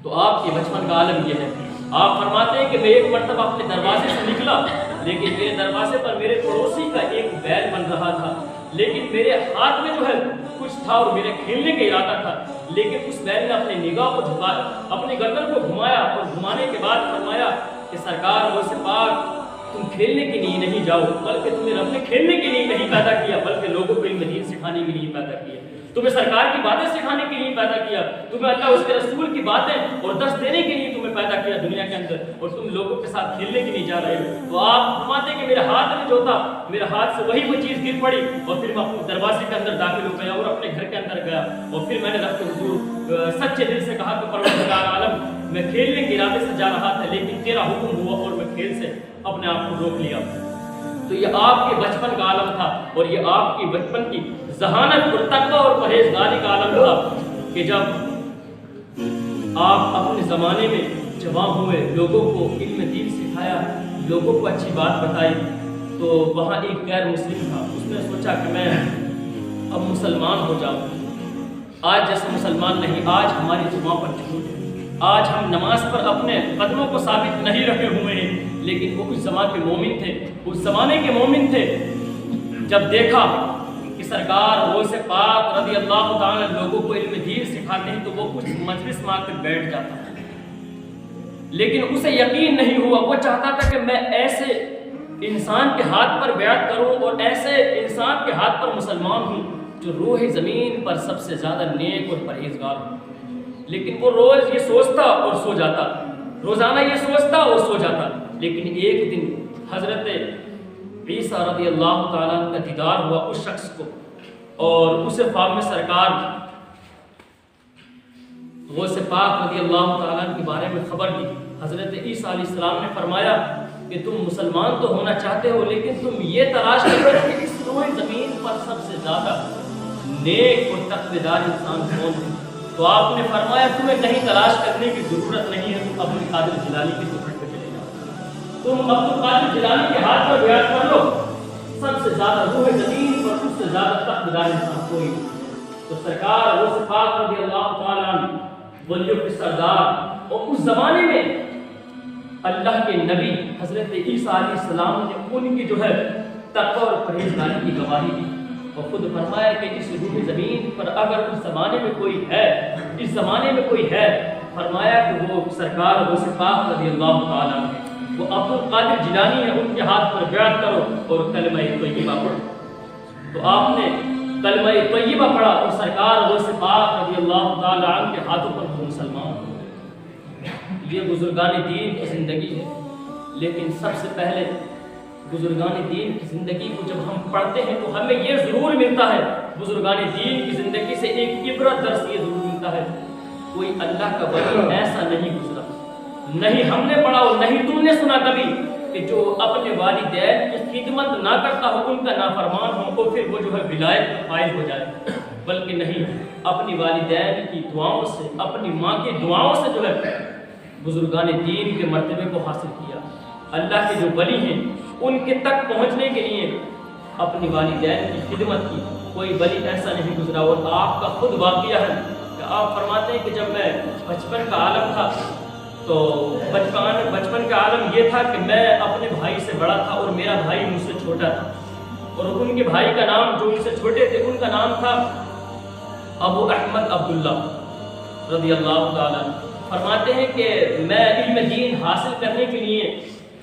تو آپ کے بچپن کا عالم یہ ہے۔ آپ فرماتے ہیں کہ میں ایک مرتبہ اپنے دروازے سے نکلا، لیکن میرے دروازے پر میرے پڑوسی کا ایک بیل بن رہا تھا، لیکن میرے ہاتھ میں جو ہے کچھ تھا اور میرے کھیلنے کا ارادہ تھا، لیکن اس بیل نے اپنی نگاہ کو جھکایا، اپنی گردن کو گھمایا اور گھمانے کے بعد فرمایا کہ سرکار غوث پاک تم کھیلنے کے لیے نہیں جاؤ، بلکہ تمہیں رب نے کھیلنے کے لیے نہیں پیدا کیا، بلکہ لوگوں کو علم دین سکھانے کے لیے پیدا کیا، تمہیں سرکار کی باتیں سکھانے کے لیے پیدا کیا، تمہیں اللہ اس کے رسول کی باتیں اور درس دینے کے لیے تمہیں پیدا کیا دنیا کے اندر، اور تم لوگوں کے ساتھ کھیلنے کے لیے جا رہے ہو۔ تو آپ فرماتے ہیں کہ میرے ہاتھ میں جو تھا، میرے ہاتھ سے وہی وہ چیز گر پڑی، اور پھر میں اپنے دروازے کے اندر داخل ہو گیا اور اپنے گھر کے اندر گیا، اور پھر میں نے رب کے حضور سچے دل سے کہا کہ پروردگار عالم میں کھیلنے کے ارادے سے جا رہا تھا، لیکن تیرا حکم ہوا اور میں کھیل سے اپنے آپ کو روک لیا۔ تو یہ آپ کے بچپن کا عالم تھا، اور یہ آپ کی بچپن کی ذہانت اور تقوی اور پرہیزگاری کا عالم تھا کہ جب آپ اپنے زمانے میں جوان ہوئے، لوگوں کو علم دین سکھایا، لوگوں کو اچھی بات بتائی، تو وہاں ایک غیر مسلم تھا، اس نے سوچا کہ میں اب مسلمان ہو جاؤں۔ آج جیسے مسلمان نہیں، آج ہماری زبان پر جھوٹ ہے، آج ہم نماز پر اپنے قدموں کو ثابت نہیں رکھے ہوئے ہیں، لیکن وہ اس زمانے کے مومن تھے، اس زمانے کے مومن تھے۔ جب دیکھا کہ سرکار غوث پاک رضی اللہ تعالیٰ لوگوں کو علم دین سکھاتے ہیں، تو وہ کچھ مجلس میں آ کر بیٹھ جاتا ہے، لیکن اسے یقین نہیں ہوا، وہ چاہتا تھا کہ میں ایسے انسان کے ہاتھ پر بیعت کروں اور ایسے انسان کے ہاتھ پر مسلمان ہوں جو روح زمین پر سب سے زیادہ نیک اور پرہیزگار ہوں، لیکن وہ روز یہ سوچتا اور سو جاتا، روزانہ یہ سوچتا اور سو جاتا، لیکن ایک دن حضرت عیسیٰ رضی اللہ تعالیٰ کا دیدار ہوا اس شخص کو، اور اسے خواب میں سرکار غوث پاک رضی اللہ تعالیٰ کے بارے میں خبر دی۔ حضرت عیسیٰ علیہ السلام نے فرمایا کہ تم مسلمان تو ہونا چاہتے ہو، لیکن تم یہ تلاش کرو کہ اس روح زمین پر سب سے زیادہ نیک اور تقوی دار انسان کون ہے؟ تو آپ نے فرمایا تمہیں کہیں تلاش کرنے کی ضرورت نہیں ہے، تم عبد القادر جیلانی کی صحبت پہ چلے جاؤ، تم عبد القادر جیلانی کے ہاتھ پر بیعت کر لو، سب سے زیادہ روح زمین پر اس سے زیادہ تقوی دار انسان کوئی نہیں۔ تو سرکار غوث پاک رضی اللہ تعالیٰ عنہ ولیوں کے سردار، اور اس زمانے میں اللہ کے نبی حضرت عیسیٰ علیہ السلام نے ان کی جو ہے تقوی اور پرہیزگاری کی گواہی دی، اور خود فرمایا کہ اس روح زمین پر اگر اس زمانے میں کوئی ہے، اس زمانے میں کوئی ہے، فرمایا کہ وہ سرکار غوث پاک رضی اللہ تعالیٰ عنہ، وہ عبد القادر جیلانی ہے، ان کے ہاتھ پر بیعت کرو اور کلمہ طیبہ پڑھو۔ تو آپ نے کلمہ طیبہ پڑھا اور سرکار غوث پاک رضی اللہ تعالیٰ عنہ کے ہاتھوں پر وہ مسلمان ہو گئے۔ یہ بزرگان دین کی زندگی ہے، لیکن سب سے پہلے بزرگان دین کی زندگی کو جب ہم پڑھتے ہیں تو ہمیں یہ ضرور ملتا ہے، بزرگان دین کی زندگی سے ایک عبرت درس یہ ضرور ملتا ہے، کوئی اللہ کا ولی ایسا نہیں گزرا، نہیں ہم نے پڑھا اور نہیں تم نے سنا کبھی کہ جو اپنے والدین کی خدمت نہ کرتا ہو، ان کا نافرمان ہو، تو پھر وہ جو ہے ولایت کا فائز ہو جائے، بلکہ نہیں، اپنی والدین کی دعاؤں سے، اپنی ماں کی دعاؤں سے جو ہے بزرگان دین کے مرتبے کو حاصل کیا۔ اللہ کے جو ولی ہیں ان کے تک پہنچنے کے لیے اپنی والدین کی خدمت کی، کوئی ولی ایسا نہیں گزرا۔ اور آپ کا خود واقعہ ہے کہ آپ فرماتے ہیں کہ جب میں بچپن کا عالم تھا تو بچپن کا عالم یہ تھا کہ میں اپنے بھائی سے بڑا تھا اور میرا بھائی مجھ سے چھوٹا تھا، اور ان کے بھائی کا نام جو ان سے چھوٹے تھے ان کا نام تھا ابو احمد عبداللہ رضی اللہ تعالیٰ۔ فرماتے ہیں کہ میں علم دین حاصل کرنے کے لیے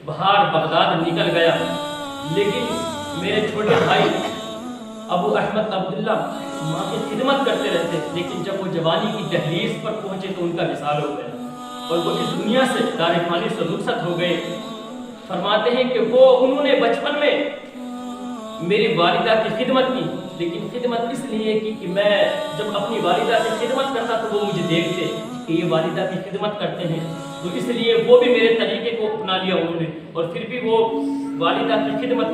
باہر بغداد نکل گیا، لیکن میرے چھوٹے بھائی ابو احمد عبداللہ ماں کی خدمت کرتے رہتے، لیکن جب وہ جوانی کی دہلیز پر پہنچے تو ان کا وصال ہو گیا اور وہ اس دنیا سے دار فانی سے رخصت ہو گئے۔ فرماتے ہیں کہ انہوں نے بچپن میں میری والدہ کی خدمت کی، لیکن خدمت اس لیے کی کہ میں جب اپنی والدہ کی خدمت کرتا تو وہ مجھے دیکھتے کہ یہ والدہ کی خدمت کرتے ہیں، تو اس لیے وہ بھی میرے طریقے کو اپنا لیا انہوں نے، اور پھر بھی وہ والدہ کی خدمت